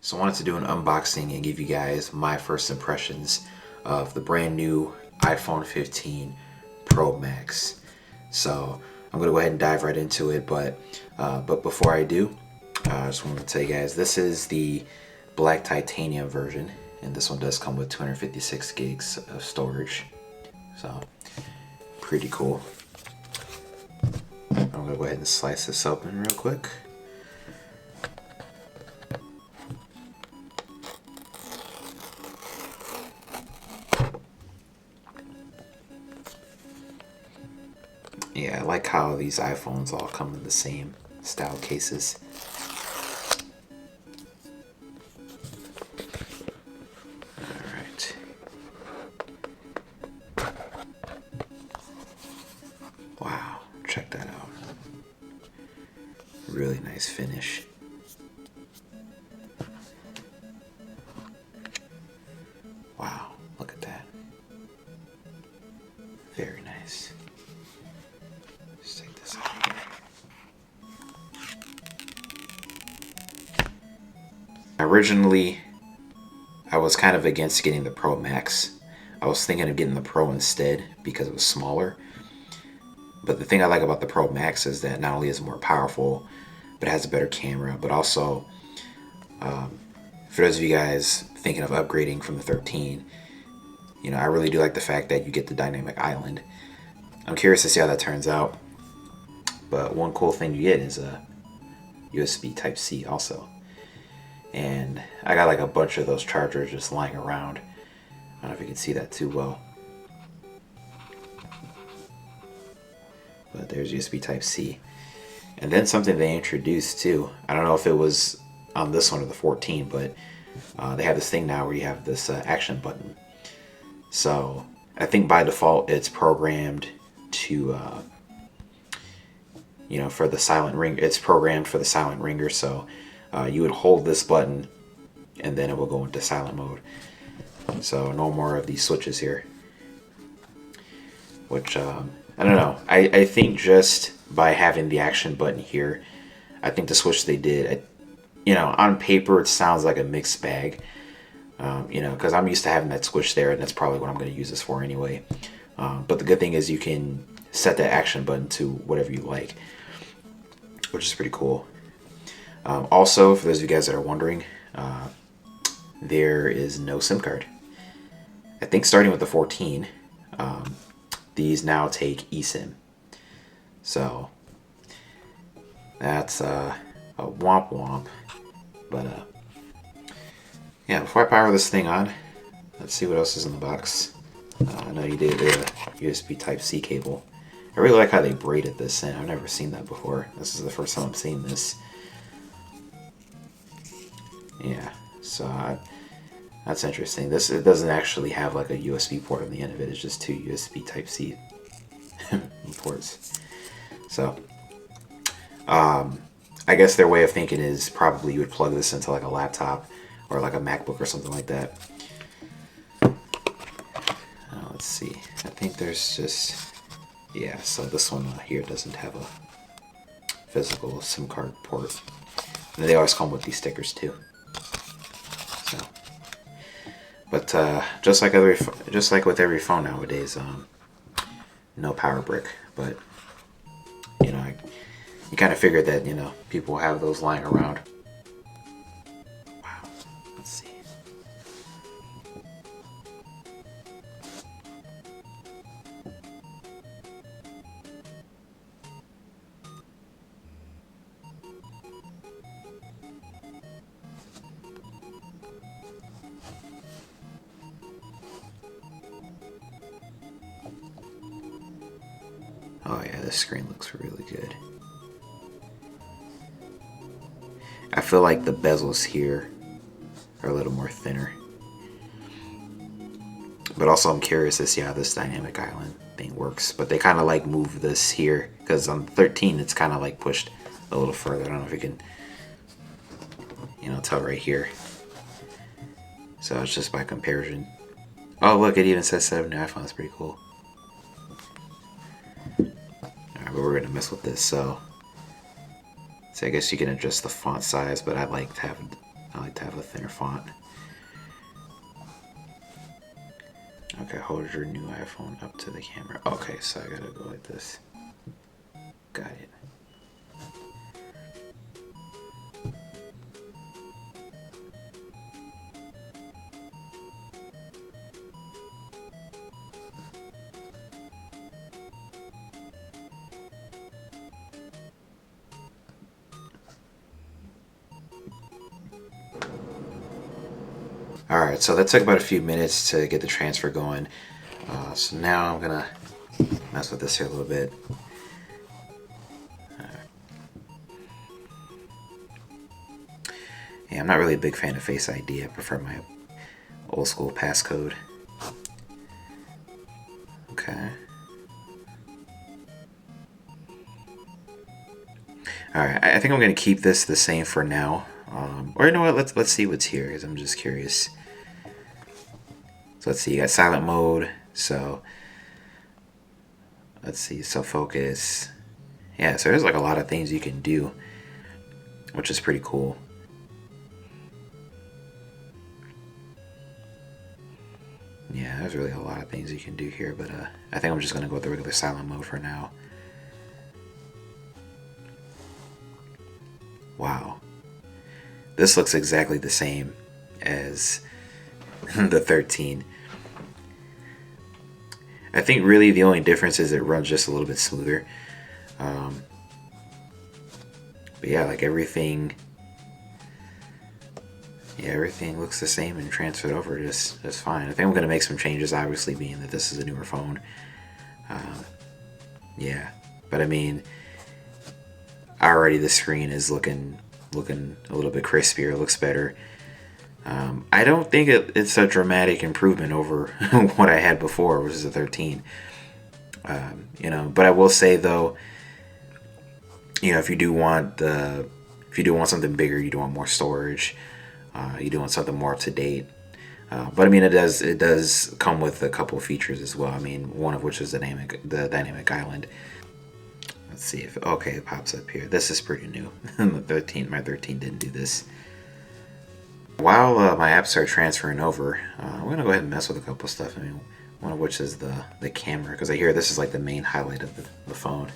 So I wanted to do an unboxing and give you guys my first impressions of the brand new iPhone 15 Pro Max. So I'm gonna go ahead and dive right into it, but before I do, I just want to tell you guys this is the black titanium version, and this one does come with 256 gigs of storage. So pretty cool. I'm gonna go ahead and slice this open real quick. Yeah, I like how these iPhones all come in the same style cases. Alright. Wow, check that out. Really nice finish. Wow, look at that. Very nice. Let's take this out here. Originally, I was kind of against getting the Pro Max. I was thinking of getting the Pro instead because it was smaller. But the thing I like about the Pro Max is that not only is it more powerful, but it has a better camera, but also, for those of you guys thinking of upgrading from the 13, you know, I really do like the fact that you get the dynamic island. I'm curious to see how that turns out. But one cool thing you get is a USB Type-C also. And I got like a bunch of those chargers just lying around. I don't know if you can see that too well. But there's USB Type-C. And then something they introduced too. I don't know if it was on this one or the 14, but they have this thing now where you have this action button. So I think by default it's programmed to, you know, for the silent ring. It's programmed for the silent ringer. So you would hold this button and then it will go into silent mode. So no more of these switches here. Which, I don't know. I think just by having the action button here, I think the switch they did, you know, on paper it sounds like a mixed bag. You know, because I'm used to having that switch there, and that's probably what I'm going to use this for anyway. But the good thing is you can set that action button to whatever you like, which is pretty cool. Also, for those of you guys that are wondering, there is no SIM card. I think starting with the 14, these now take eSIM. So that's a womp womp. But yeah, before I power this thing on, let's see what else is in the box. I know you did a USB Type-C cable. I really like how they braided this in. I've never seen that before. This is the first time I'm seeing this. Yeah, so that's interesting. It doesn't actually have like a USB port on the end of it. It's just two USB Type-C ports. So I guess their way of thinking is probably you would plug this into like a laptop or like a MacBook or something like that. Let's see. I think there's just, yeah, so this one here doesn't have a physical SIM card port. And they always come with these stickers too. So, but just like with every phone nowadays, no power brick. But you know, you kind of figured that, you know, people have those lying around. Wow. Let's see. Oh yeah, this screen looks really good. I feel like the bezels here are a little more thinner. But also I'm curious to see how this dynamic island thing works. But they kind of like move this here, because on 13 it's kind of like pushed a little further. I don't know if you can, you know, tell right here. So it's just by comparison. Oh look, it even says 7 new iPhone. That's pretty cool. Alright, but we're gonna mess with this. So I guess you can adjust the font size, but I like to have I like to have a thinner font. Okay, hold your new iPhone up to the camera. Okay, so I gotta go like this. Got it. Alright, so that took about a few minutes to get the transfer going. So now I'm gonna mess with this here a little bit. Yeah, I'm not really a big fan of Face ID. I prefer my old school passcode. Okay. Alright, I think I'm gonna keep this the same for now. Or you know what? Let's see what's here, because I'm just curious. So let's see. You got silent mode. So let's see. So focus. Yeah. So there's like a lot of things you can do, which is pretty cool. Yeah, there's really a lot of things you can do here, but I think I'm just gonna go with the regular silent mode for now. Wow. This looks exactly the same as the 13. I think really the only difference is it runs just a little bit smoother. But yeah, like everything looks the same and transferred over just fine. I think I'm going to make some changes, obviously, being that this is a newer phone. Yeah, but I mean, already the screen is looking a little bit crispier. It looks better. I don't think it's a dramatic improvement over what I had before, which is a 13. You know, but I will say though, you know, if you do want something bigger, you do want more storage, you do want something more up to date. But I mean, it does come with a couple of features as well. I mean, one of which is the dynamic island. Let's see if it pops up here. This is pretty new. My 13 didn't do this. While my apps are transferring over, I'm gonna go ahead and mess with a couple stuff. I mean, one of which is the camera, because I hear this is like the main highlight of the phone.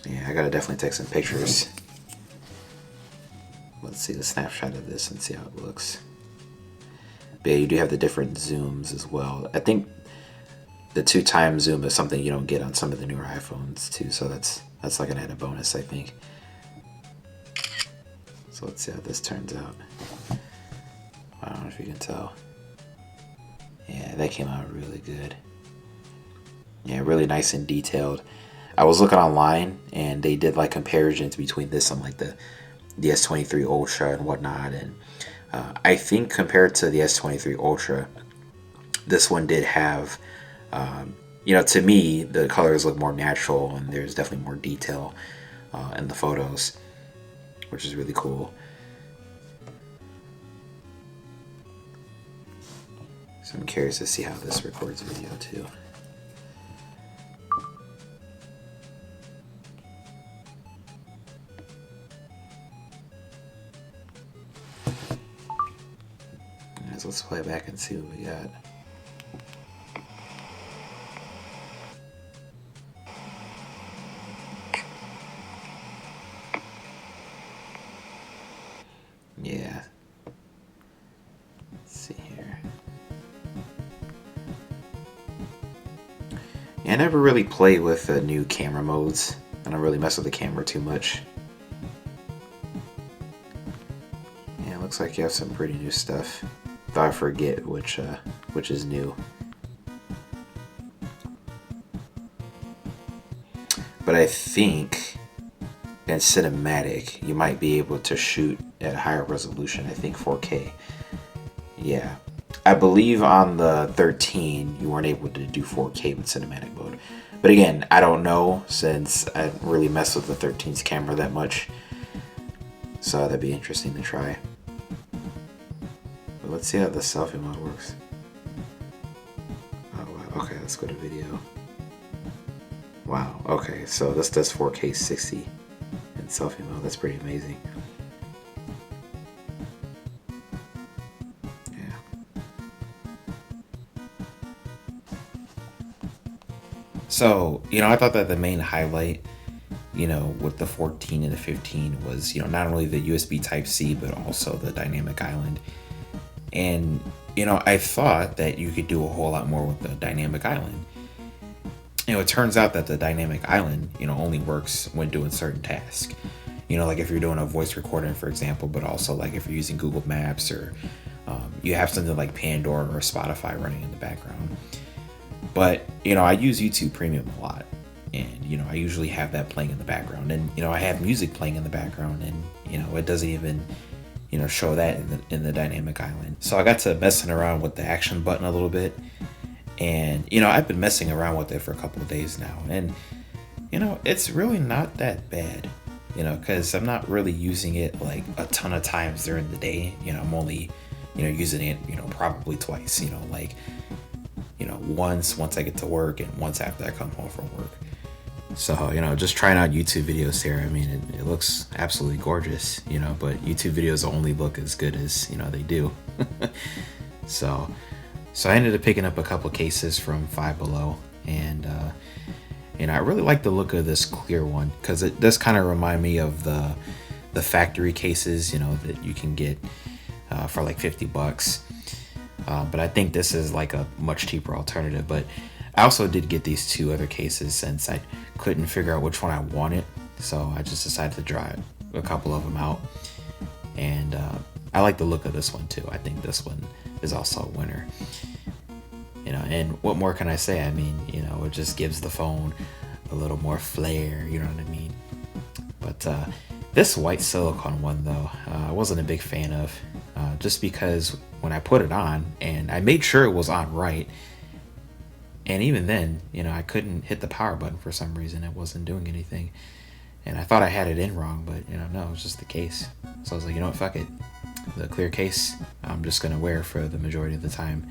Yeah, I gotta definitely take some pictures. Let's see the snapshot of this and see how it looks. But yeah, you do have the different zooms as well. I think the 2x zoom is something you don't get on some of the newer iPhones too, so that's like an added bonus, I think. So let's see how this turns out. I don't know if you can tell. Yeah, that came out really good. Yeah, really nice and detailed. I was looking online and they did like comparisons between this and like the S23 Ultra and whatnot, and I think compared to the S23 Ultra, this one did have, you know, to me the colors look more natural and there's definitely more detail in the photos, which is really cool. So I'm curious to see how this records video too. So let's play it back and see what we got. Yeah. Let's see here. Yeah, I never really play with the new camera modes. I don't really mess with the camera too much. Yeah, it looks like you have some pretty new stuff. Though I forget which is new. But I think in cinematic you might be able to shoot at a higher resolution. I think 4K. Yeah, I believe on the 13 you weren't able to do 4K with cinematic mode. But again, I don't know, since I didn't really mess with the 13's camera that much. So that'd be interesting to try. But let's see how the selfie mode works. Oh wow, okay, let's go to video. Wow, okay, so this does 4K 60 in selfie mode. That's pretty amazing. So, I thought that the main highlight, with the 14 and the 15 was, not only the USB Type-C, but also the dynamic island. And, I thought that you could do a whole lot more with the dynamic island. It turns out that the dynamic island, only works when doing certain tasks. Like if you're doing a voice recording, for example, but also like if you're using Google Maps or you have something like Pandora or Spotify running in the background. But, I use YouTube Premium a lot. And, I usually have that playing in the background. And, I have music playing in the background. And, it doesn't even, show that in the dynamic island. So I got to messing around with the action button a little bit. And, I've been messing around with it for a couple of days now. And, it's really not that bad. Because I'm not really using it like a ton of times during the day. I'm only, using it, probably twice, once I get to work and once after I come home from work. So, just trying out YouTube videos here. I mean, it looks absolutely gorgeous, but YouTube videos only look as good as, they do. So I ended up picking up a couple cases from Five Below, and I really like the look of this clear one because it does kind of remind me of the factory cases, that you can get for like $50. But I think this is like a much cheaper alternative. But I also did get these two other cases since I couldn't figure out which one I wanted. So I just decided to try a couple of them out. And I like the look of this one too. I think this one is also a winner. And what more can I say? I mean, it just gives the phone a little more flair, you know what I mean? But this white silicone one, though, I wasn't a big fan of, just because when I put it on, and I made sure it was on right, and even then, I couldn't hit the power button for some reason. It wasn't doing anything. And I thought I had it in wrong, but, no, it was just the case. So I was like, what, fuck it. The clear case, I'm just going to wear for the majority of the time.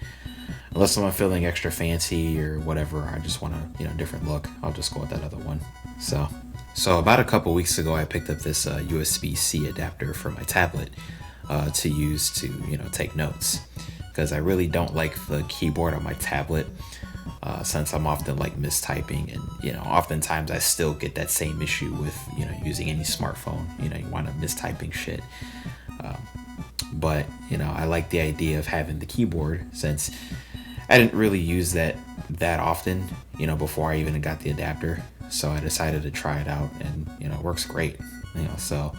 Unless I'm feeling extra fancy or whatever, I just want a different look, I'll just go with that other one. So about a couple weeks ago, I picked up this USB-C adapter for my tablet to use to take notes, because I really don't like the keyboard on my tablet, since I'm often like mistyping, and oftentimes I still get that same issue with using any smartphone. You wind up mistyping shit. But I like the idea of having the keyboard, since I didn't really use that often, before I even got the adapter. So I decided to try it out, and it works great. So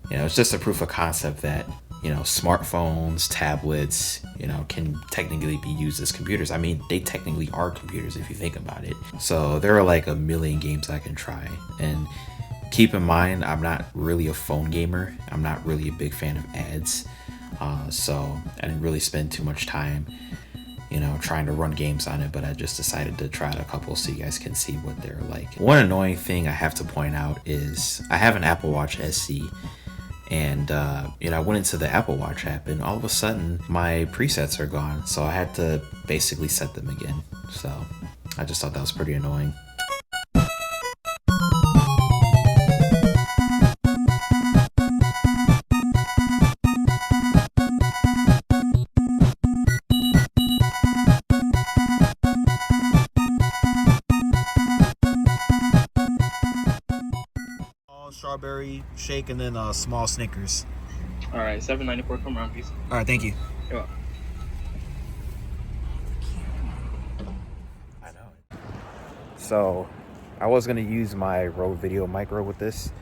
it's just a proof of concept that smartphones, tablets, can technically be used as computers. I mean, they technically are computers if you think about it. So there are like a million games I can try. And keep in mind, I'm not really a phone gamer. I'm not really a big fan of ads. So I didn't really spend too much time, trying to run games on it, but I just decided to try out a couple so you guys can see what they're like. One annoying thing I have to point out is I have an Apple Watch SE, and I went into the Apple Watch app, and all of a sudden my presets are gone, so I had to basically set them again. So I just thought that was pretty annoying. Strawberry shake, and then small Snickers. All right, $7.94. Come around, please. All right, thank you. You're welcome. I know. So I was gonna use my Rode Video Micro with this,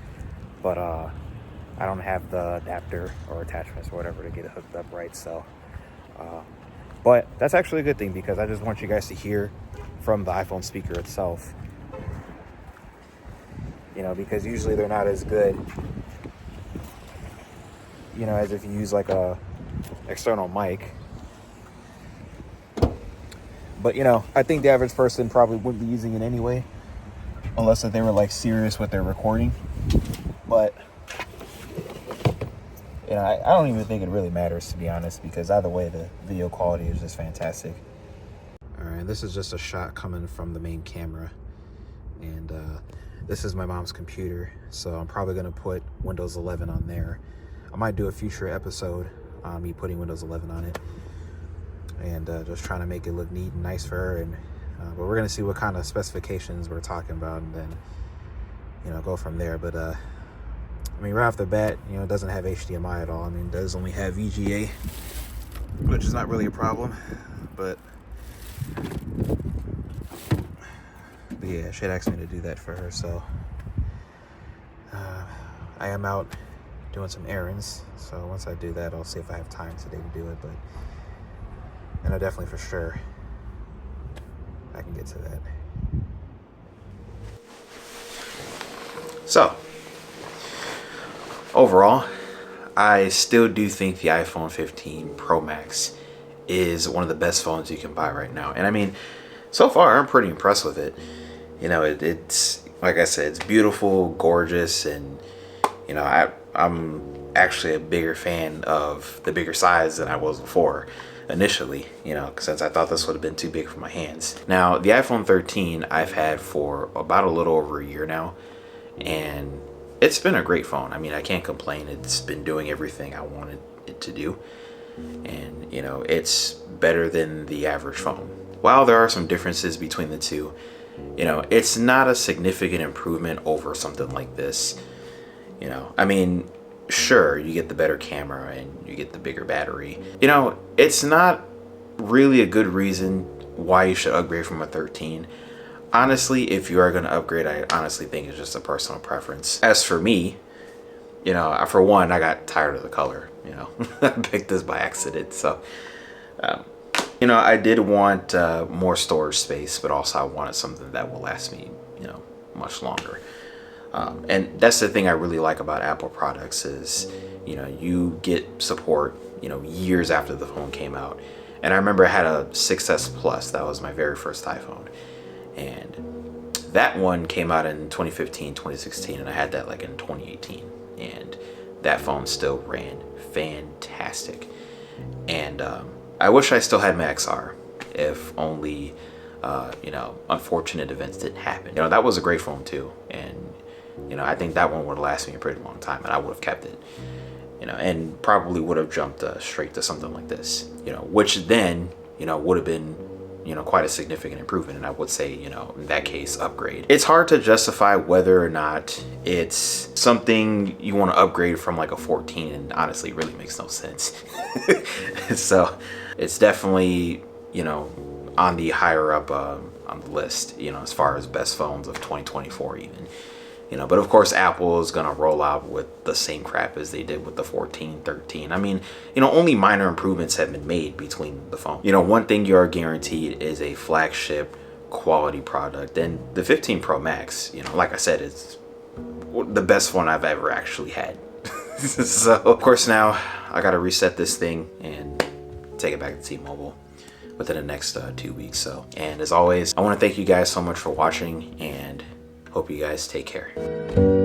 but I don't have the adapter or attachments or whatever to get it hooked up right. So, but that's actually a good thing, because I just want you guys to hear from the iPhone speaker itself. Because usually they're not as good, as if you use like a external mic. But, I think the average person probably wouldn't be using it anyway, unless if they were like serious with their recording. But, I don't even think it really matters, to be honest, because either way, the video quality is just fantastic. All right, this is just a shot coming from the main camera. And this is my mom's computer, so I'm probably going to put Windows 11 on there. I might do a future episode on me putting Windows 11 on it, and just trying to make it look neat and nice for her. And But we're gonna see what kind of specifications we're talking about, and then go from there. But I mean, right off the bat, it doesn't have HDMI at all. I mean, it does only have VGA, which is not really a problem. But yeah, she'd asked me to do that for her, so I am out doing some errands. So once I do that, I'll see if I have time today to do it. But I know definitely for sure I can get to that. So, overall, I still do think the iPhone 15 Pro Max is one of the best phones you can buy right now. And I mean, so far, I'm pretty impressed with it. It's, like I said, it's beautiful, gorgeous, and, I'm actually a bigger fan of the bigger size than I was before initially, since I thought this would have been too big for my hands. Now, the iPhone 13 I've had for about a little over a year now, and it's been a great phone. I mean, I can't complain. It's been doing everything I wanted it to do, and it's better than the average phone. While there are some differences between the two, it's not a significant improvement over something like this. I mean, sure, you get the better camera and you get the bigger battery. It's not really a good reason why you should upgrade from a 13. Honestly, if you are going to upgrade, I honestly think it's just a personal preference. As for me, for one, I got tired of the color. I picked this by accident. So, I did want more storage space, but also I wanted something that will last me, much longer. And that's the thing I really like about Apple products is, you get support, years after the phone came out. And I remember I had a 6S Plus. That was my very first iPhone. And that one came out in 2015, 2016, and I had that like in 2018. And that phone still ran fantastic. And I wish I still had my XR, if only, unfortunate events didn't happen. That was a great phone too. And, I think that one would have lasted me a pretty long time, and I would have kept it, and probably would have jumped straight to something like this, which then, would have been, quite a significant improvement. And I would say, in that case, upgrade. It's hard to justify whether or not it's something you want to upgrade from like a 14, and honestly, it really makes no sense. So it's definitely, on the higher up on the list, as far as best phones of 2024 even. But of course, Apple is going to roll out with the same crap as they did with the 14, 13. I mean, only minor improvements have been made between the phone. One thing you are guaranteed is a flagship quality product. And the 15 Pro Max, like I said, it's the best phone I've ever actually had. So, of course, now I got to reset this thing and take it back to T-Mobile within the next 2 weeks. So, and as always, I want to thank you guys so much for watching, and hope you guys take care.